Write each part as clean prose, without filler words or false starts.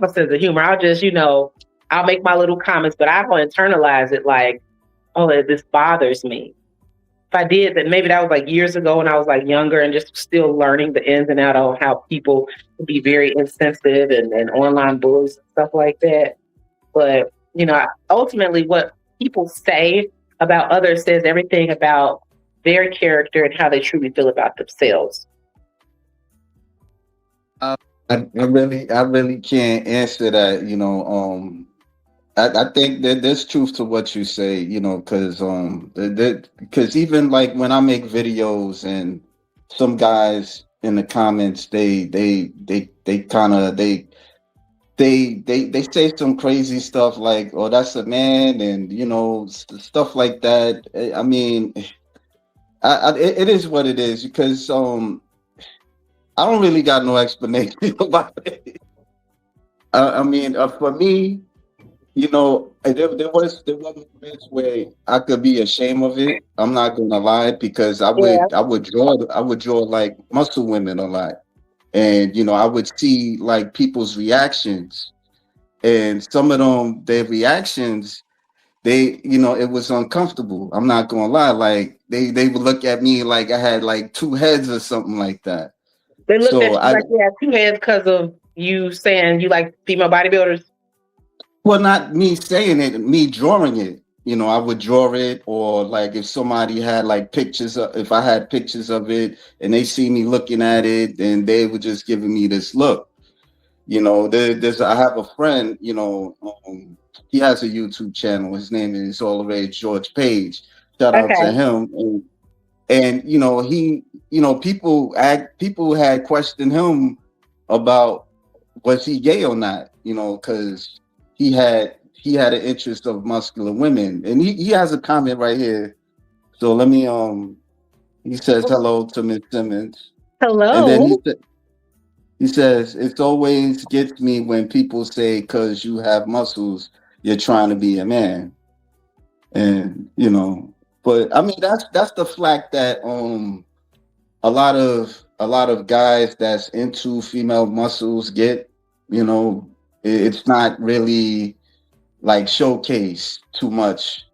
my sense of humor. I'll just, I'll make my little comments, but I don't internalize it like, oh, this bothers me. If I did, then maybe that was like years ago when I was like younger and just still learning the ins and outs of how people can be very insensitive and online bullies and stuff like that. But, ultimately what people say about others says everything about their character and how they truly feel about themselves. I really can't answer that. I think that there's truth to what you say. Because even like when I make videos and some guys in the comments, they kind of they say some crazy stuff like, "Oh, that's a man," and stuff like that. I mean, it is what it is because I don't really got no explanation about it. I mean, for me, there was moments where I could be ashamed of it. I'm not gonna lie because Yeah. I would draw like muscle women a lot, and I would see like people's reactions, and some of them their reactions it was uncomfortable. I'm not gonna lie, like they would look at me like I had like two heads or something like that. They looked So at you I like you had two heads because of you saying you like female bodybuilders. Well, not me saying it, me drawing it. I would draw it, or like if somebody had like if I had pictures of it and they see me looking at it, and they were just giving me this look. I have a friend, he has a YouTube channel. His name is All the Rage George Page. Shout out to Okay. him. And people had questioned him about was he gay or not, because he had an interest of muscular women. And he has a comment right here. So let me he says hello to Miss Simmons. And then Hello. he says it always gets me when people say cause you have muscles, you're trying to be a man. And but I mean that's the flack that a lot of guys that's into female muscles get. It's not really like showcase too much.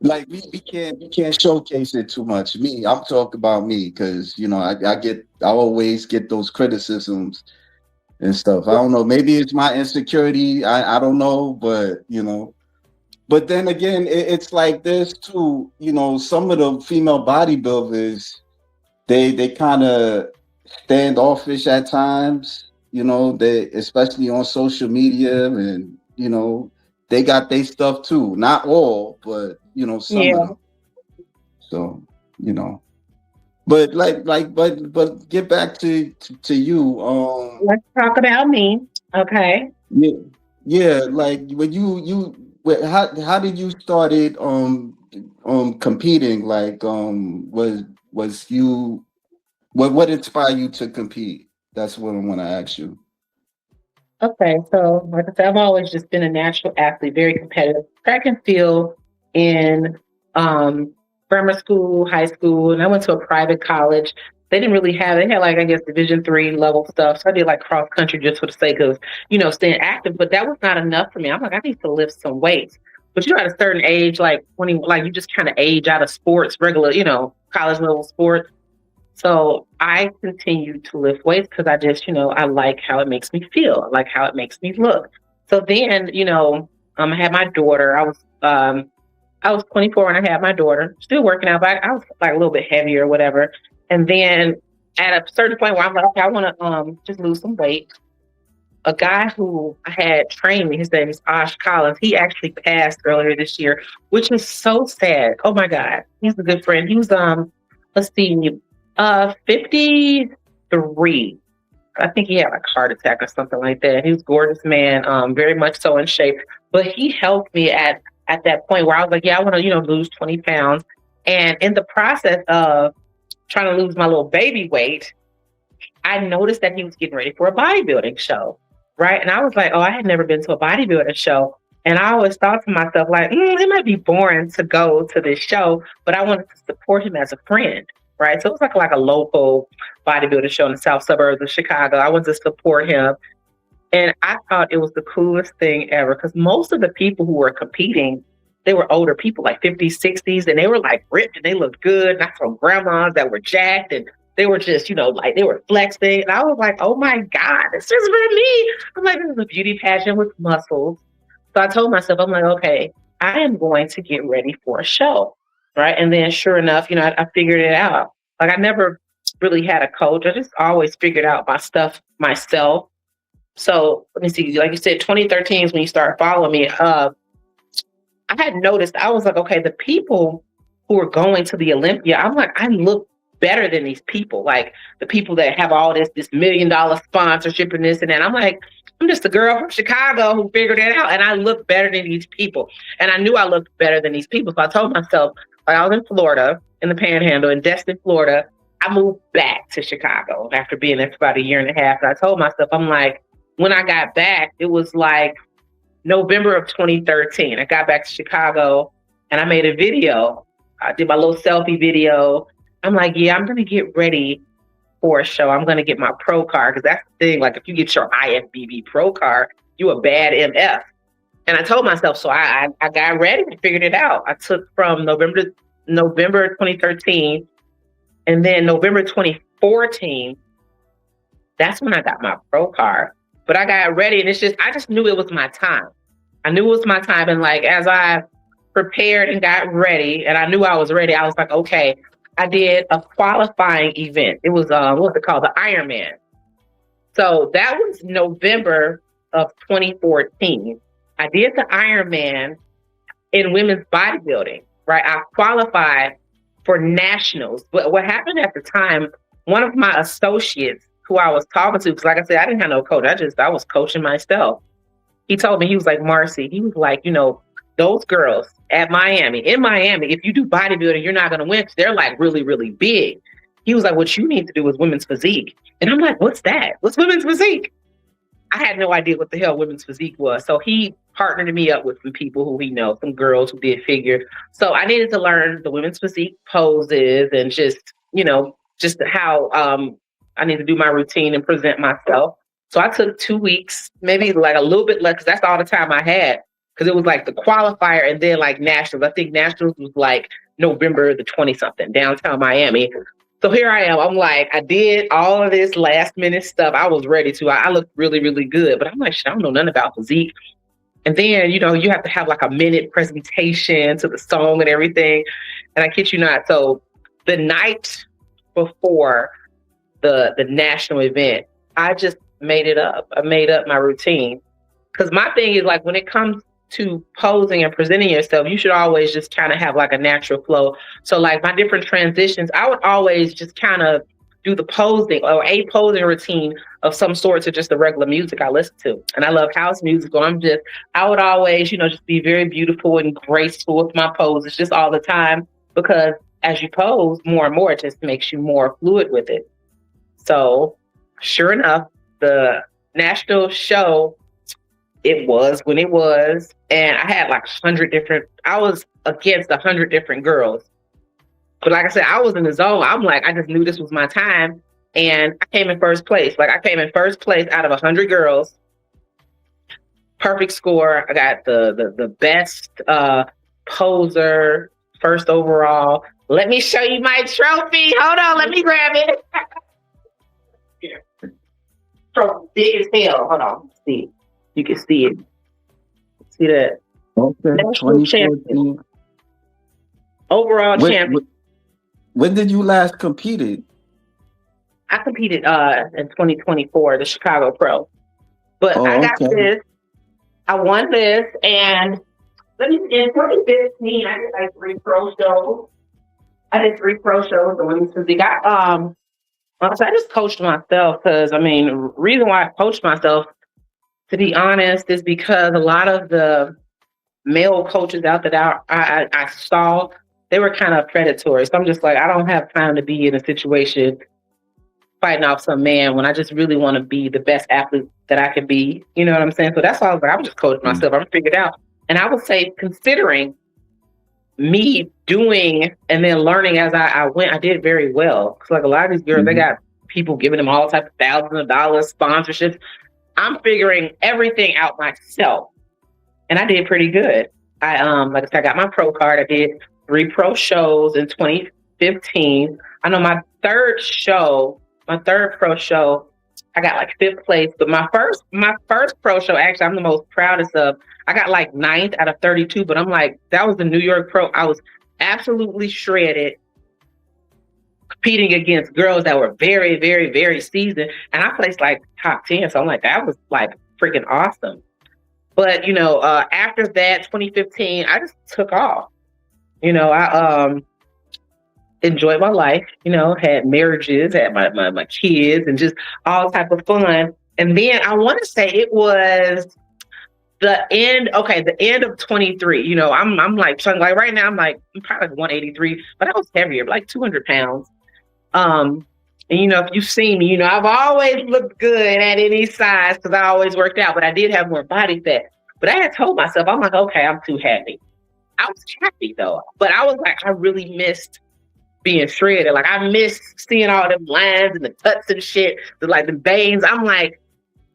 Like we can't showcase it too much. I'm talking about me because I always get those criticisms and stuff. I don't know. Maybe it's my insecurity. I don't know, but But then again, it's like this too. Some of the female bodybuilders, they kind of standoffish at times. They especially on social media, and they got their stuff too. Not all, but some of Yeah. them. So you know, but get back to you. Let's talk about me. Okay. Yeah, yeah. Like when how did you started competing? Like was you what inspired you to compete? That's what I want to ask you. Okay. So, like I said, I've always just been a natural athlete, very competitive. Track and field in um, grammar school, high school, and I went to a private college. They had like, I guess, Division 3 level stuff. So I did like cross country just for the sake of, staying active, but that was not enough for me. I'm like, I need to lift some weights. But at a certain age, like 20, like you just kind of age out of sports, regular, college level sports. So I continue to lift weights because I just, I like how it makes me feel. I like how it makes me look. So then, I had my daughter. I was 24 when I had my daughter, still working out, but I was like a little bit heavier or whatever. And then at a certain point where I'm like, okay, I want to just lose some weight. A guy who I had trained me, his name is Osh Collins. He actually passed earlier this year, which is so sad. Oh my God, he's a good friend. He was let's see, 53. I think he had like a heart attack or something like that. He was a gorgeous man, very much so in shape. But he helped me at that point where I was like, yeah, I want to, lose 20 pounds. And in the process of trying to lose my little baby weight, I noticed that he was getting ready for a bodybuilding show. Right. And I was like, oh, I had never been to a bodybuilding show. And I always thought to myself, like, it might be boring to go to this show, but I wanted to support him as a friend. Right. So it was like a local bodybuilding show in the south suburbs of Chicago. I wanted to support him. And I thought it was the coolest thing ever because most of the people who were competing, they were older people, like 50s, 60s, and they were like ripped and they looked good. And I saw grandmas that were jacked and they were just, like they were flexing. And I was like, oh my God, this is for me. I'm like, this is a beauty pageant with muscles. So I told myself, I'm like, okay, I am going to get ready for a show. Right. And then sure enough, I figured it out. Like I never really had a coach. I just always figured out my stuff myself. So let me see, like you said, 2013 is when you start following me. I had noticed, I was like, okay, the people who are going to the Olympia, I'm like, I look better than these people. Like the people that have all this $1 million sponsorship and this and that. I'm like, I'm just a girl from Chicago who figured it out. And I look better than these people. And I knew I looked better than these people. So I told myself, like I was in Florida, in the Panhandle, in Destin, Florida. I moved back to Chicago after being there for about 1.5 years. And I told myself, I'm like, when I got back, it was like November of 2013. I got back to Chicago and I made a video. I did my little selfie video. I'm like, yeah, I'm going to get ready for a show. I'm going to get my pro card because that's the thing. Like if you get your IFBB pro card, you a bad MF. And I told myself, so I got ready and figured it out. I took from November 2013 and then November 2014, that's when I got my pro card. But I got ready and I just knew it was my time. I knew it was my time. And like, as I prepared and got ready and I knew I was ready, I was like, okay, I did a qualifying event. It was, what was it called? The Ironman. So that was November of 2014. I did the Ironman in women's bodybuilding, right? I qualified for nationals. But what happened at the time, one of my associates who I was talking to, because like I said, I didn't have no coach. I was coaching myself. He told me, he was like, Marcie, he was like, those girls in Miami, if you do bodybuilding, you're not going to win because they're like really, really big. He was like, what you need to do is women's physique. And I'm like, what's that? What's women's physique? I had no idea what the hell women's physique was. So he partnered me up with some people who we know, some girls who did figure. So I needed to learn the women's physique poses and just how I need to do my routine and present myself. So I took 2 weeks, maybe like a little bit less, because that's all the time I had. Because it was like the qualifier and then like nationals. I think nationals was like November the 20-something, downtown Miami. So here I am. I'm like, I did all of this last minute stuff. I was ready to. I looked really, really good. But I'm like, shit, I don't know nothing about physique. And then, you have to have like a minute presentation to the song and everything. And I kid you not. So the night before the national event, I just made it up. I made up my routine. Because my thing is like when it comes to posing and presenting yourself, you should always just kind of have like a natural flow. So like my different transitions, I would always just kind of do the posing or a posing routine of some sort to just the regular music I listen to. And I love house music. So I would always, just be very beautiful and graceful with my poses just all the time, because as you pose more and more, it just makes you more fluid with it. So sure enough, the national show, it was when it was. And I had like I was against 100 different girls. But like I said, I was in the zone. I'm like, I just knew this was my time. And I came in first place. Like I came in first place out of 100 girls. Perfect score. I got the best poser, first overall. Let me show you my trophy. Hold on, let me grab it. Here. Trophy big as hell. Hold on. See. You can see it. See that? Okay. 2014. Overall champion. When did you last competed? I competed in 2024, the Chicago Pro. But I got this. I won this, and in 2015, I did like 3 pro shows. The women's physique. So I just coached myself because, reason why I coached myself, to be honest, is because a lot of the male coaches out that I saw, they were kind of predatory. So I'm just like, I don't have time to be in a situation fighting off some man when I just really want to be the best athlete that I can be. You know what I'm saying? So that's why I was like, I'm just coaching myself. I'm figured out. And I would say, considering me doing and then learning as I went, I did very well. Because like a lot of these girls, they got people giving them all types of thousands of dollars, sponsorships. I'm figuring everything out myself. And I did pretty good. Like I said, I got my pro card. I did 3 pro shows in 2015. I know my third pro show, I got like 5th place. But my first pro show, actually, I'm the most proudest of. I got like 9th out of 32. But I'm like, that was the New York Pro. I was absolutely shredded, competing against girls that were very, very, very seasoned, and I placed like top 10. So I'm like, that was like freaking awesome. But after that, 2015, I just took off. I enjoyed my life. Had marriages, had my kids, and just all type of fun. And then I want to say it was the end. Okay, the end of 23. I'm like, so like right now I'm probably like 183, but I was heavier, like 200 pounds. And if you've seen me, I've always looked good at any size because I always worked out, but I did have more body fat. But I had told myself, I'm like, okay, I'm too happy. I was happy though, but I was like, I really missed being shredded. Like I missed seeing all them lines and the cuts and shit, the veins. I'm like,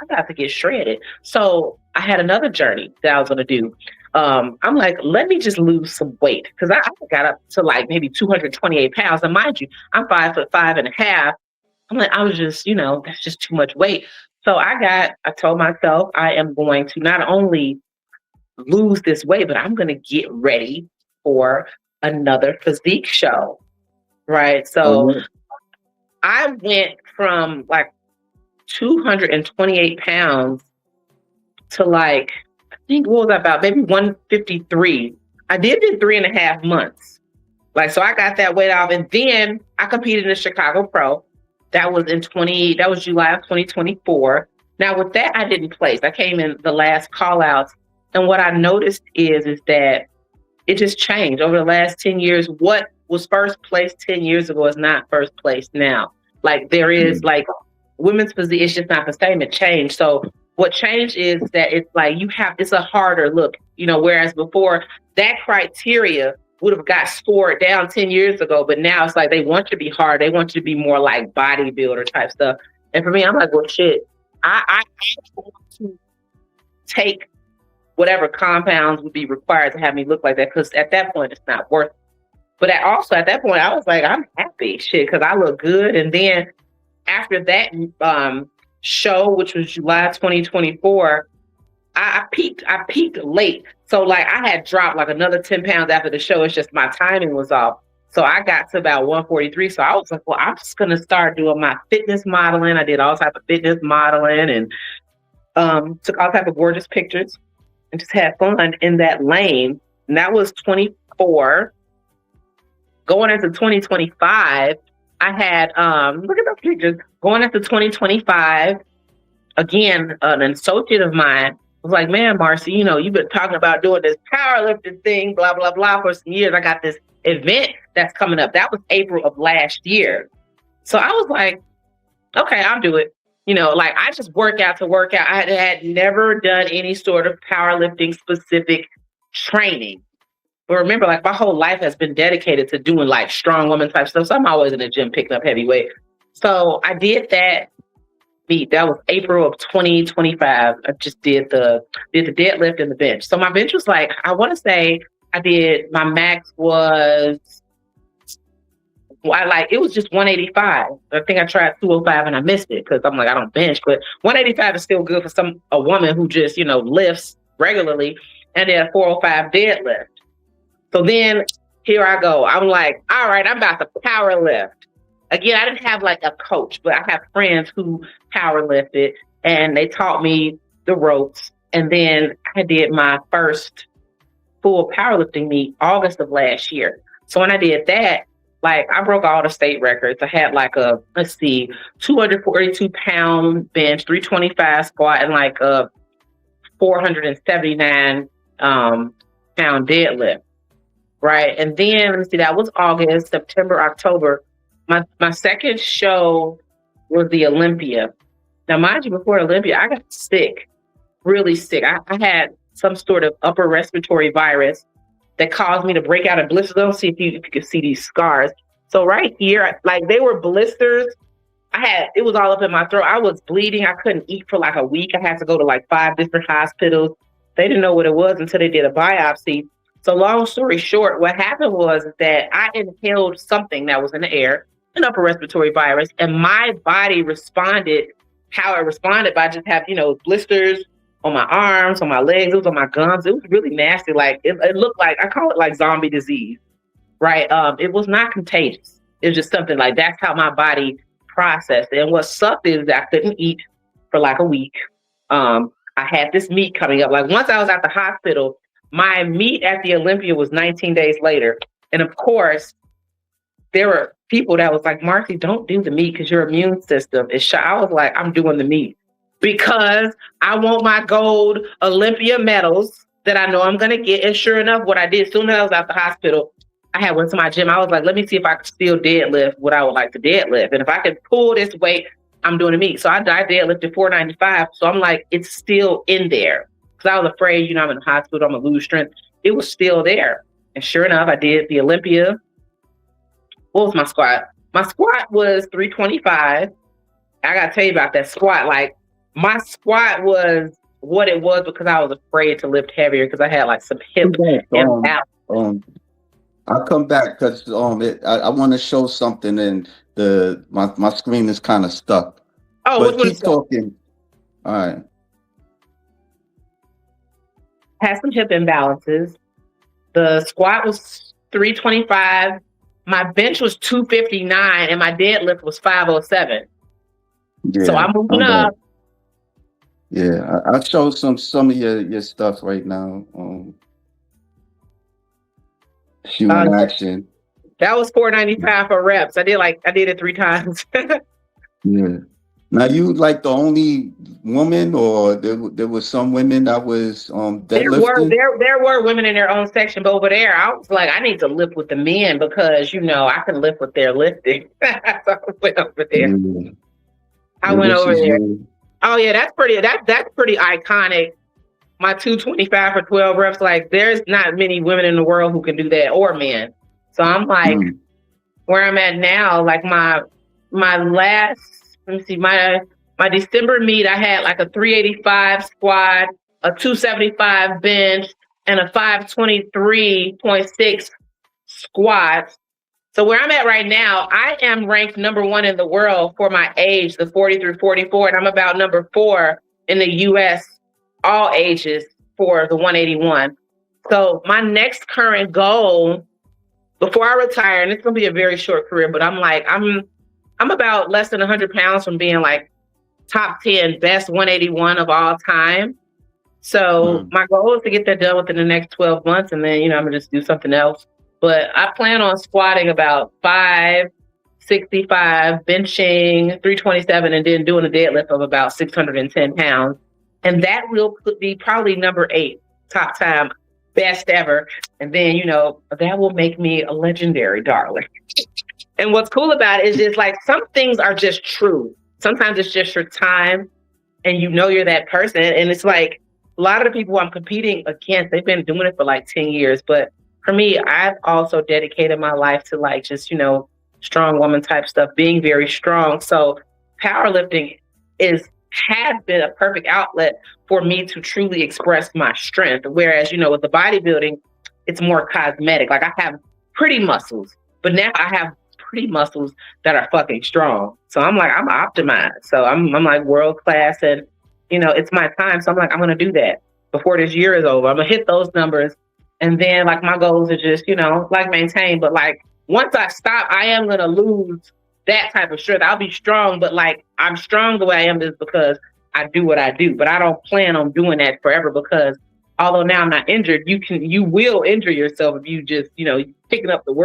I got to get shredded. So I had another journey that I was going to do. I'm like, let me just lose some weight because I got up to like maybe 228 pounds. And mind you, I'm 5'5.5". I'm like, I was just, that's just too much weight. So I told myself I am going to not only lose this weight, but I'm going to get ready for another physique show. Right. So I went from like 228 pounds to like, I think what was that about? Maybe 153. I did it in 3.5 months. Like, so I got that weight off. And then I competed in the Chicago Pro. That was July of 2024. Now with that, I didn't place. I came in the last call outs. And what I noticed is that it just changed over the last 10 years. What was first place 10 years ago is not first place now. Like there is like women's physique, it's just not the same. It changed. So what changed is that it's like it's a harder look, whereas before that criteria would have got scored down 10 years ago, but now it's like they want you to be hard. They want you to be more like bodybuilder type stuff. And for me, I'm like, well, shit, I want to take whatever compounds would be required to have me look like that, because at that point, it's not worth it. But at that point, I was like, I'm happy, shit, because I look good. And then after that show, which was July 2024, I peaked late. So like I had dropped like another 10 pounds after the show. It's just my timing was off. So I got to about 143. So I was like, well, I'm just going to start doing my fitness modeling. I did all type of fitness modeling and took all type of gorgeous pictures and just had fun in that lane. And that was 24. Going into 2025, I had, look at those pictures. Going into 2025, again, an associate of mine was like, man, Marcie, you've been talking about doing this powerlifting thing, blah, blah, blah, for some years. I got this event that's coming up. That was April of last year. So I was like, okay, I'll do it. Like I just work out to work out. I had never done any sort of powerlifting specific training. But remember, like my whole life has been dedicated to doing like strong woman type stuff. So I'm always in the gym picking up heavy weight. So I did that. That was April of 2025. I just did the deadlift and the bench. So my bench was like, I want to say my max was, it was just 185. I think I tried 205 and I missed it because I'm like, I don't bench, but 185 is still good for a woman who just, lifts regularly, and then 405 deadlift. So then here I go. I'm like, all right, I'm about to power lift. Again, I didn't have like a coach, but I have friends who power lifted and they taught me the ropes. And then I did my first full powerlifting meet August of last year. So when I did that, like I broke all the state records. I had like 242 pound bench, 325 squat, and like a 479 pound deadlift. Right. And then let me see, that was August, September, October. My second show was the Olympia. Now, mind you, before Olympia, I got sick, really sick. I had some sort of upper respiratory virus that caused me to break out in blisters. Don't see if you can see these scars. So right here, like they were blisters. it was all up in my throat. I was bleeding. I couldn't eat for like a week. I had to go to like 5 different hospitals. They didn't know what it was until they did a biopsy. So long story short, what happened was that I inhaled something that was in the air, an upper respiratory virus, and my body responded how it responded by just having, blisters on my arms, on my legs, it was on my gums. It was really nasty. Like it looked like, I call it like zombie disease, right? It was not contagious. It was just something like that's how my body processed it. And what sucked is that I couldn't eat for like a week. I had this meet coming up. Like once I was at the hospital, my meet at the Olympia was 19 days later. And of course, there were people that was like, Marcie, don't do the meet because your immune system is shot. I was like, I'm doing the meet because I want my gold Olympia medals that I know I'm going to get. And sure enough, what I did, as soon as I was at the hospital, I went to my gym. I was like, let me see if I could still deadlift what I would like to deadlift. And if I could pull this weight, I'm doing a meet. So I deadlifted 495. So I'm like, it's still in there. Because I was afraid, I'm in the hospital, I'm going to lose strength. It was still there. And sure enough, I did the Olympia. What was my squat? My squat was 325. I got to tell you about that squat. Like, my squat was what it was because I was afraid to lift heavier because I had like some hip imbalance. I'll come back because I want to show something and my screen is kind of stuck. Oh, but keep talking. All right. Had some hip imbalances. The squat was 325. My bench was 259 and my deadlift was 507. Yeah, so I'm moving up. Yeah, I'll show some of your stuff right now. Human action. That was 495 for reps. I did it 3 times. Yeah. Now you like the only woman, or there was some women that was deadlifting? There were women in their own section, but over there I was like, I need to lift with the men because I can lift what they're lifting. So I went over there. Yeah. I went over there. Oh yeah, that's pretty iconic. My 225 for 12 reps, like there's not many women in the world who can do that, or men. So I'm like, where I'm at now, like my last, let me see, my December meet, I had like a 385 squat, a 275 bench, and a 523.6 squat. So where I'm at right now, I am ranked number 1 in the world for my age, the 40 through 44, and I'm about number 4 in the US, all ages, for the 181. So my next current goal before I retire, and it's gonna be a very short career, but I'm about less than 100 pounds from being like top 10 best 181 of all time. So my goal is to get that done within the next 12 months. And then, I'm gonna just do something else. But I plan on squatting about 565, benching 327, and then doing a deadlift of about 610 pounds. And that will be probably number 8 top time, best ever. And then, that will make me a legendary darling. And what's cool about it is just like some things are just true. Sometimes it's just your time and you're that person. And it's like a lot of the people I'm competing against, they've been doing it for like 10 years. But for me, I've also dedicated my life to like just, strong woman type stuff, being very strong. So powerlifting has been a perfect outlet for me to truly express my strength. Whereas, with the bodybuilding, it's more cosmetic. Like I have pretty muscles, but now I have pretty muscles that are fucking strong. So I'm like, I'm optimized. So I'm like world class, and it's my time. So I'm like, I'm gonna do that before this year is over. I'm gonna hit those numbers, and then like my goals are just like maintain. But like once I stop, I am gonna lose that type of strength. I'll be strong, but like I'm strong the way I am is because I do what I do. But I don't plan on doing that forever because although now I'm not injured, you will injure yourself if you just picking up the work.